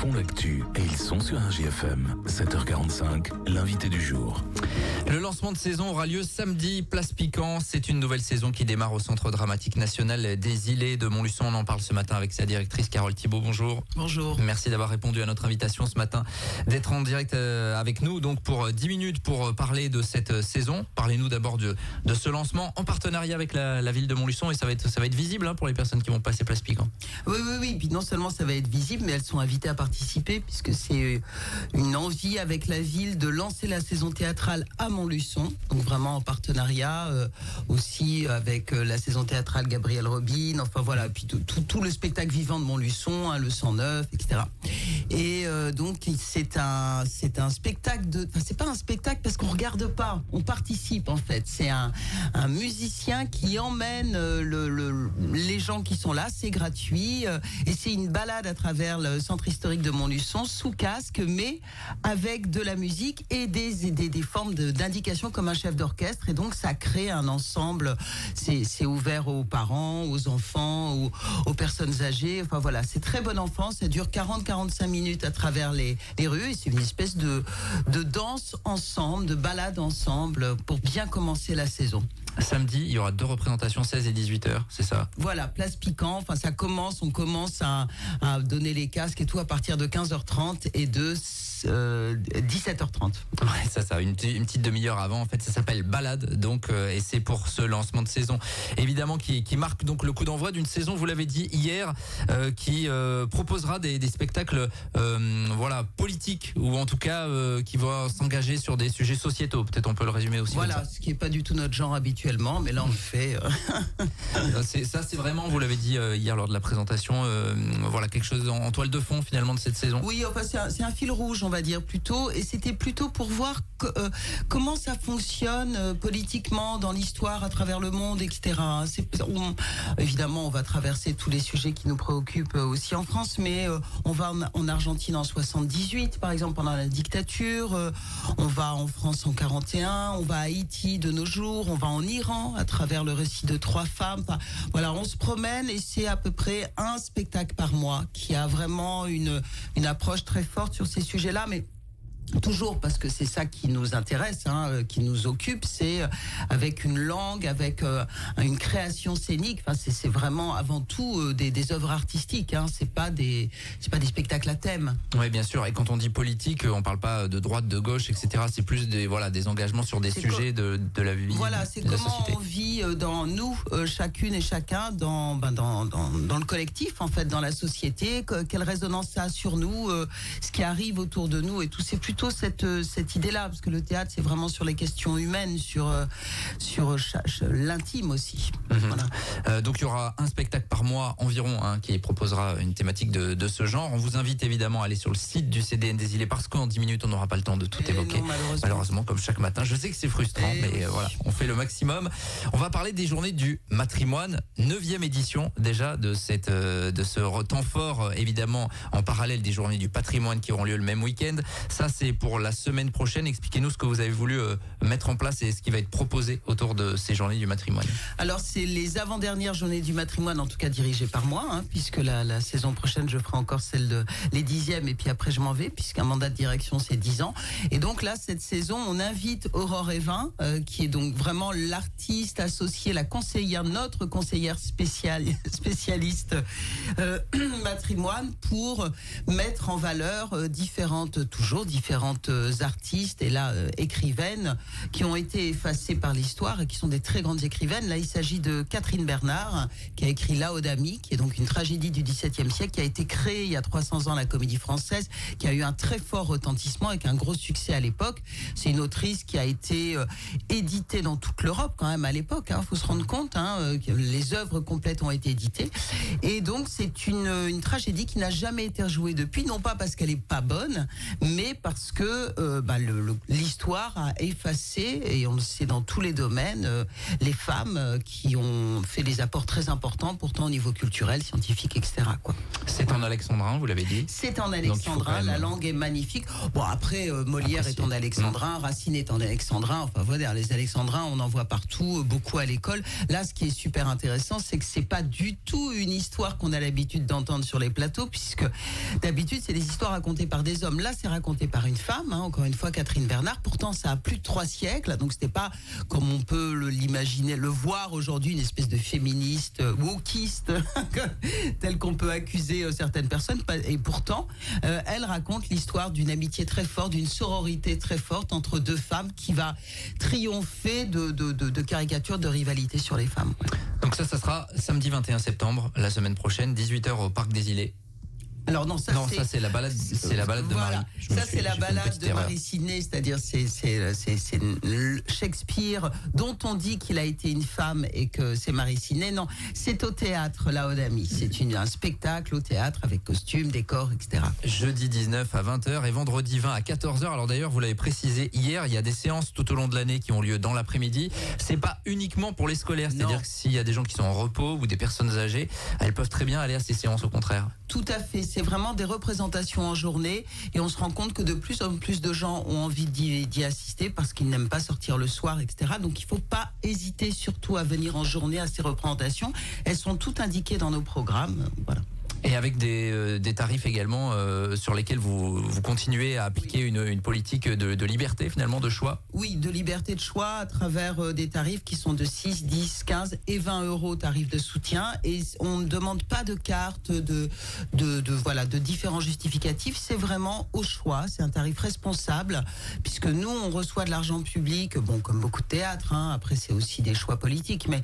font l'actu et ils sont sur un GFM. 7h45, l'invité du jour. Le lancement de saison aura lieu samedi, place Piquant. C'est une nouvelle saison qui démarre au Centre dramatique national des Îlets de Montluçon. On en parle ce matin avec sa directrice Carole Thibault. Bonjour. Bonjour. Merci d'avoir répondu à notre invitation ce matin, d'être en direct avec nous donc pour 10 minutes pour parler de cette saison. Parlez-nous d'abord de ce lancement en partenariat avec la ville de Montluçon, et ça va être visible pour les personnes qui vont passer place Piquant. Oui. Puis non seulement ça va être visible, mais elles sont invitées à participer puisque c'est une envie avec la ville de lancer la saison théâtrale à Montluçon. Donc vraiment en partenariat aussi avec la saison théâtrale Gabriel Robin. Enfin voilà, puis tout le spectacle vivant de Montluçon, le 109, etc. Et donc c'est un spectacle c'est pas un spectacle parce qu'on regarde pas, on participe en fait. C'est un musicien qui emmène les gens qui sont là, c'est gratuit et c'est une balade à travers le centre historique de Montluçon sous casque, mais avec de la musique et des formes d'indications comme un chef d'orchestre, et donc ça crée un ensemble. C'est ouvert aux parents, aux enfants, aux personnes âgées. Enfin voilà, c'est très bon enfant. Ça dure 40-45 minutes à travers les rues, et c'est une espèce de danse ensemble, de balade ensemble pour bien commencer la saison. Samedi, il y aura 2 représentations, 16 et 18h, c'est ça? Voilà, place Piquant. Enfin, on commence à donner les casques et tout à partir de 15h30 et de 17h30. Ouais, ça, une petite demi-heure avant. En fait, ça s'appelle Balade, donc, et c'est pour ce lancement de saison, évidemment, qui marque donc le coup d'envoi d'une saison, vous l'avez dit hier, qui proposera des spectacles, politiques, ou en tout cas, qui va s'engager sur des sujets sociétaux. Peut-être on peut le résumer aussi. Voilà, ce qui est pas du tout notre genre habituellement, mais là on le fait. C'est vraiment, vous l'avez dit hier lors de la présentation, quelque chose en toile de fond finalement de cette saison. Oui, enfin c'est un fil rouge, on va dire plutôt, et c'était plutôt pour voir comment ça fonctionne politiquement dans l'histoire à travers le monde, etc. Évidemment, on va traverser tous les sujets qui nous préoccupent aussi en France, mais on va en Argentine en 78, par exemple, pendant la dictature. On va en France en 41. On va à Haïti de nos jours. On va en Iran à travers le récit de 3 femmes. Enfin, voilà, on se promène, et c'est à peu près un spectacle par mois qui a vraiment une approche très forte sur ces sujets-là, mais toujours parce que c'est ça qui nous intéresse, qui nous occupe, c'est avec une langue, avec une création scénique. Enfin, c'est vraiment avant tout des œuvres artistiques. C'est pas des spectacles à thème. Oui, bien sûr. Et quand on dit politique, on parle pas de droite, de gauche, etc. C'est plus des engagements sur des sujets de la vie. Voilà, c'est comment on vit dans nous, chacune et chacun, dans le collectif, en fait, dans la société. Quelle résonance ça a sur nous, ce qui arrive autour de nous et tout. C'est plutôt cette idée-là, parce que le théâtre, c'est vraiment sur les questions humaines, sur l'intime aussi. Voilà. Donc il y aura un spectacle par mois environ qui proposera une thématique de ce genre. On vous invite évidemment à aller sur le site du CDN des Îlets, parce qu'en 10 minutes on n'aura pas le temps de tout évoquer. Non, malheureusement, comme chaque matin. Je sais que c'est frustrant, mais voilà, on fait le maximum. On va parler des journées du matrimoine, 9e édition déjà de ce temps fort, évidemment en parallèle des journées du patrimoine qui auront lieu le même week-end. Ça, c'est pour la semaine prochaine. Expliquez-nous ce que vous avez voulu mettre en place et ce qui va être proposé autour de ces journées du matrimoine. Alors, c'est les avant-dernières journées du matrimoine, en tout cas dirigées par moi, puisque la saison prochaine, je ferai encore les 10e, et puis après je m'en vais, puisqu'un mandat de direction, c'est 10 ans. Et donc là, cette saison, on invite Aurore Evin, qui est donc vraiment l'artiste associée, notre conseillère spécialiste matrimoine, pour mettre en valeur différentes artistes, et là écrivaines, qui ont été effacées par l'histoire et qui sont des très grandes écrivaines. Là, il s'agit de Catherine Bernard, qui a écrit Laodamie, qui est donc une tragédie du XVIIe siècle, qui a été créée il y a 300 ans à la Comédie Française, qui a eu un très fort retentissement avec un gros succès à l'époque. C'est une autrice qui a été éditée dans toute l'Europe quand même à l'époque. Faut se rendre compte, que les œuvres complètes ont été éditées. Et donc c'est une tragédie qui n'a jamais été rejouée depuis, non pas parce qu'elle est pas bonne, mais parce parce que l'histoire a effacé, et on le sait dans tous les domaines, les femmes qui ont fait des apports très importants, pourtant au niveau culturel, scientifique, etc. quoi. C'est en alexandrin, vous l'avez dit. C'est en alexandrin, la langue est magnifique. Bon, après, Molière est en alexandrin, Racine est en alexandrin, enfin voilà, les alexandrins, on en voit partout, beaucoup à l'école. Là, ce qui est super intéressant, c'est que c'est pas du tout une histoire qu'on a l'habitude d'entendre sur les plateaux, puisque d'habitude, c'est des histoires racontées par des hommes. Là, c'est raconté par une femme, encore une fois, Catherine Bernard. Pourtant, ça a plus de 3 siècles, donc c'était pas, comme on peut l'imaginer, le voir aujourd'hui, une espèce de féministe, wokiste, tel qu'on peut accuser certaines personnes. Et pourtant, elle raconte l'histoire d'une amitié très forte, d'une sororité très forte entre 2 femmes qui va triompher de caricatures de rivalité sur les femmes. Donc ça sera samedi 21 septembre, la semaine prochaine, 18h au Parc des Îlets. Alors non, ça c'est la balade de voilà. Marie. Ça c'est la balade de Marie Sidney, c'est-à-dire c'est Shakespeare dont on dit qu'il a été une femme et que c'est Marie Sidney. Non, c'est au théâtre, La Haute-Amie. C'est un spectacle au théâtre avec costumes, décors, etc. Jeudi 19 à 20h et vendredi 20 à 14h. Alors d'ailleurs, vous l'avez précisé hier, il y a des séances tout au long de l'année qui ont lieu dans l'après-midi. C'est pas uniquement pour les scolaires, c'est-à-dire que s'il y a des gens qui sont en repos ou des personnes âgées, elles peuvent très bien aller à ces séances au contraire. Tout à fait, c'est vraiment des représentations en journée et on se rend compte que de plus en plus de gens ont envie d'y assister parce qu'ils n'aiment pas sortir le soir, etc. Donc il ne faut pas hésiter surtout à venir en journée à ces représentations. Elles sont toutes indiquées dans nos programmes. Voilà. Et avec des tarifs également sur lesquels vous continuez à appliquer une politique de liberté finalement, de choix. Oui, de liberté de choix à travers des tarifs qui sont de 6, 10, 15 et 20 euros tarifs de soutien. Et on ne demande pas de carte, de différents justificatifs. C'est vraiment au choix. C'est un tarif responsable puisque nous, on reçoit de l'argent public, bon, comme beaucoup de théâtres. Après, c'est aussi des choix politiques. Mais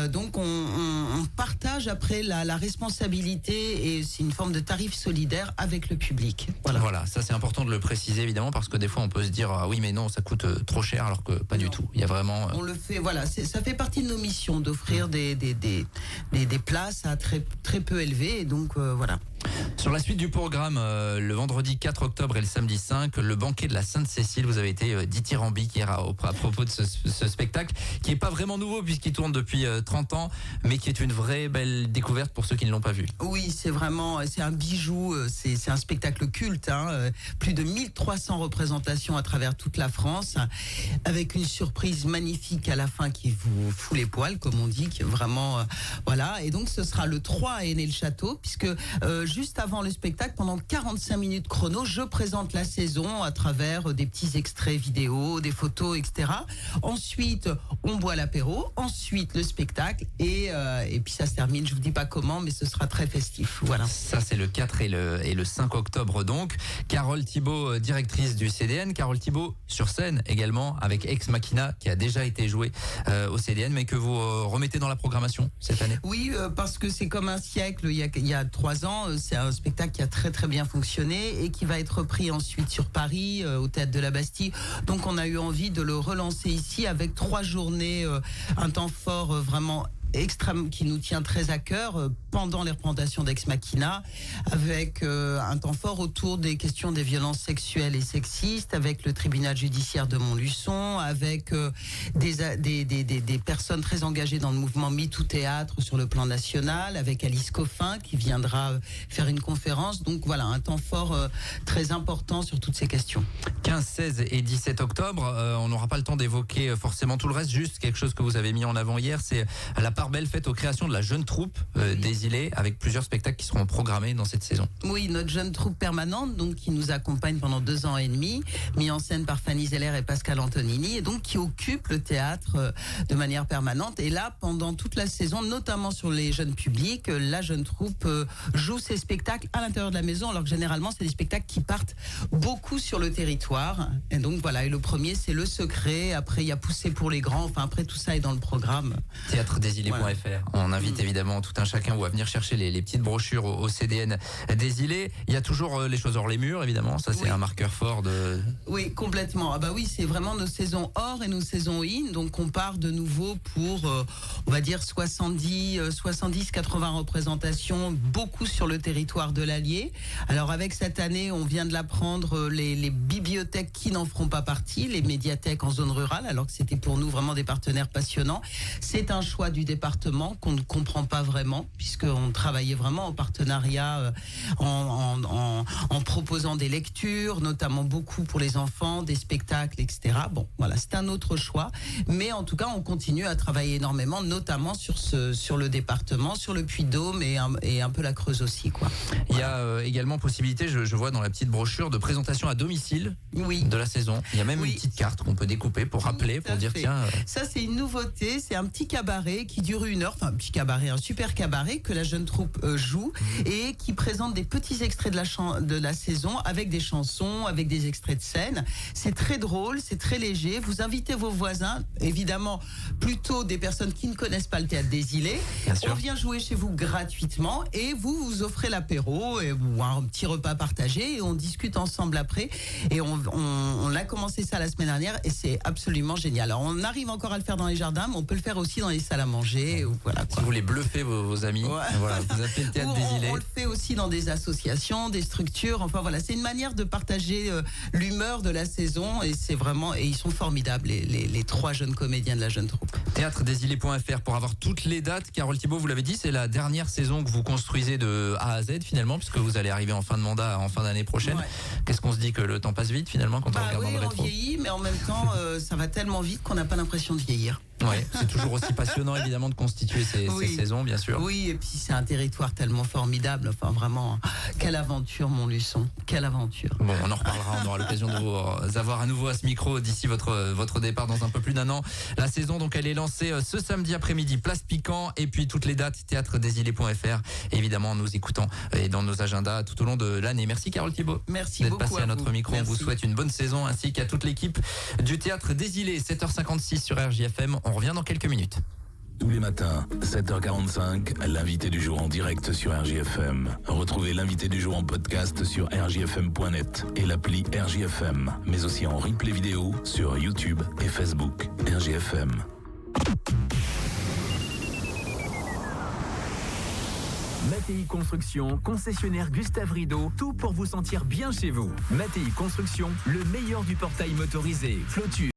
donc, on partage après la responsabilité. Et c'est une forme de tarif solidaire avec le public. Voilà, ça c'est important de le préciser évidemment parce que des fois on peut se dire ah oui mais non ça coûte trop cher alors que pas du tout. Il y a vraiment. On le fait, voilà, ça fait partie de nos missions d'offrir des places à très très peu élevées et donc voilà. Sur la suite du programme, le vendredi 4 octobre et le samedi 5, le banquet de la Sainte-Cécile, vous avez été dithyrambique hier à propos de ce spectacle, qui est pas vraiment nouveau puisqu'il tourne depuis 30 ans, mais qui est une vraie belle découverte pour ceux qui ne l'ont pas vu. Oui, c'est un bijou, c'est un spectacle culte, plus de 1300 représentations à travers toute la France, avec une surprise magnifique à la fin qui vous fout les poils, comme on dit, qui est vraiment, voilà. Et donc ce sera le 3 à Aîné-le-Château, puisque juste avant le spectacle, pendant 45 minutes chrono, je présente la saison à travers des petits extraits vidéo, des photos, etc. Ensuite, on boit l'apéro, ensuite le spectacle, et puis ça se termine, je vous dis pas comment, mais ce sera très festif. Voilà. Ça, c'est le 4 et le 5 octobre donc. Carole Thibault, directrice du CDN. Carole Thibault, sur scène également, avec Ex Machina, qui a déjà été joué au CDN, mais que vous remettez dans la programmation cette année. Oui, parce que c'est comme un siècle, il y a 3 ans, c'est un spectacle qui a très très bien fonctionné et qui va être repris ensuite sur Paris, au Théâtre de la Bastille. Donc on a eu envie de le relancer ici avec 3 journées, un temps fort vraiment extrême qui nous tient très à cœur pendant les représentations d'Ex Machina, avec un temps fort autour des questions des violences sexuelles et sexistes, avec le tribunal judiciaire de Montluçon, avec des personnes très engagées dans le mouvement MeToo Théâtre sur le plan national, avec Alice Coffin qui viendra faire une conférence. Donc voilà, un temps fort très important sur toutes ces questions. 15, 16 et 17 octobre, on n'aura pas le temps d'évoquer forcément tout le reste, juste quelque chose que vous avez mis en avant hier, c'est la part belle faite aux créations de la jeune troupe des Îlets, avec plusieurs spectacles qui seront programmés dans cette saison. Oui, notre jeune troupe permanente, donc qui nous accompagne pendant 2 ans et demi, mis en scène par Fanny Zeller et Pascal Antonini, et donc qui occupe le théâtre de manière permanente. Et là, pendant toute la saison, notamment sur les jeunes publics, la jeune troupe joue ses spectacles à l'intérieur de la maison, alors que généralement, c'est des spectacles qui partent beaucoup sur le territoire. Et donc voilà, et le premier, c'est Le Secret. Après, il y a Poussé pour les grands. Enfin, après, tout ça est dans le programme. Théâtre des Îlets CDN.fr. On invite évidemment tout un chacun ou à venir chercher les petites brochures au CDN des Îlets. Il y a toujours les choses hors les murs, évidemment. Ça, c'est un marqueur fort de... Oui, complètement. Ah bah oui, c'est vraiment nos saisons hors et nos saisons in. Donc, on part de nouveau pour, on va dire, 70-80 représentations, beaucoup sur le territoire de l'Allier. Alors, avec cette année, on vient de l'apprendre, les bibliothèques qui n'en feront pas partie, les médiathèques en zone rurale, alors que c'était pour nous vraiment des partenaires passionnants. C'est un choix du département qu'on ne comprend pas vraiment, puisqu'on travaillait vraiment en partenariat, en proposant des lectures, notamment beaucoup pour les enfants, des spectacles, etc. Bon, voilà, c'est un autre choix. Mais en tout cas, on continue à travailler énormément, notamment sur le département, sur le Puy-de-Dôme et un peu la Creuse aussi, quoi. Voilà. Il y a également possibilité, je vois dans la petite brochure, de présentation à domicile de la saison. Il y a même une petite carte qu'on peut découper pour rappeler, pour dire tiens... Ça, c'est une nouveauté. C'est un petit cabaret qui dure 1 heure. Enfin, un petit cabaret, un super cabaret que la jeune troupe joue et qui présente des petits extraits de la saison avec des chansons, avec des extraits de scène. C'est très drôle, c'est très léger. Vous invitez vos voisins, évidemment, plutôt des personnes qui ne connaissent pas le théâtre des Îlets. On vient jouer chez vous gratuitement et vous offrez l'apéro ou un petit repas partagé et on discute ensemble après. Et on a commencé ça la semaine dernière et c'est absolument génial. Alors, on arrive encore à le faire dans les jardins, mais on peut le faire aussi dans les salles à manger. Ou voilà, quoi. Si vous voulez bluffer vos amis, voilà, vous appelez le théâtre des Îlets. On le fait aussi dans des associations, des structures. Enfin voilà, c'est une manière de partager l'humeur de la saison et c'est vraiment, et ils sont formidables les 3 jeunes comédiens de la jeune troupe. Théâtredesîlets.fr pour avoir toutes les dates. Carole Thibault, vous l'avez dit, c'est la dernière saison que vous construisez de A à Z finalement, puisque vous allez arriver en fin de mandat, en fin d'année prochaine. Qu'est-ce qu'on se dit, que le temps passe vite finalement quand on regarde dans le rétro? On vieillit, mais en même temps, ça va tellement vite qu'on n'a pas l'impression de vieillir. Ouais, c'est toujours aussi passionnant évidemment de constituer ces saisons, bien sûr. Oui, et puis c'est un territoire tellement formidable. Enfin vraiment, quelle aventure, Montluçon, quelle aventure. Bon, on en reparlera, on aura l'occasion de vous avoir à nouveau à ce micro d'ici votre départ dans un peu plus d'1 an. La saison, donc, elle est lancée ce samedi après-midi, place Piquant, et puis toutes les dates, théâtredesîlets.fr. Évidemment, nous écoutons et dans nos agendas tout au long de l'année. Merci Carole Thibault. Merci d'être beaucoup passée à notre micro. Merci. On vous souhaite une bonne saison ainsi qu'à toute l'équipe du Théâtre des Îlets. 7h56 sur RJFM. On revient dans quelques minutes. Tous les matins, 7h45, l'invité du jour en direct sur RJFM. Retrouvez l'invité du jour en podcast sur rjfm.net et l'appli RJFM, mais aussi en replay vidéo sur YouTube et Facebook. RJFM. Mattei Construction, concessionnaire Gustave Rideau, tout pour vous sentir bien chez vous. Mattei Construction, le meilleur du portail motorisé, clôture.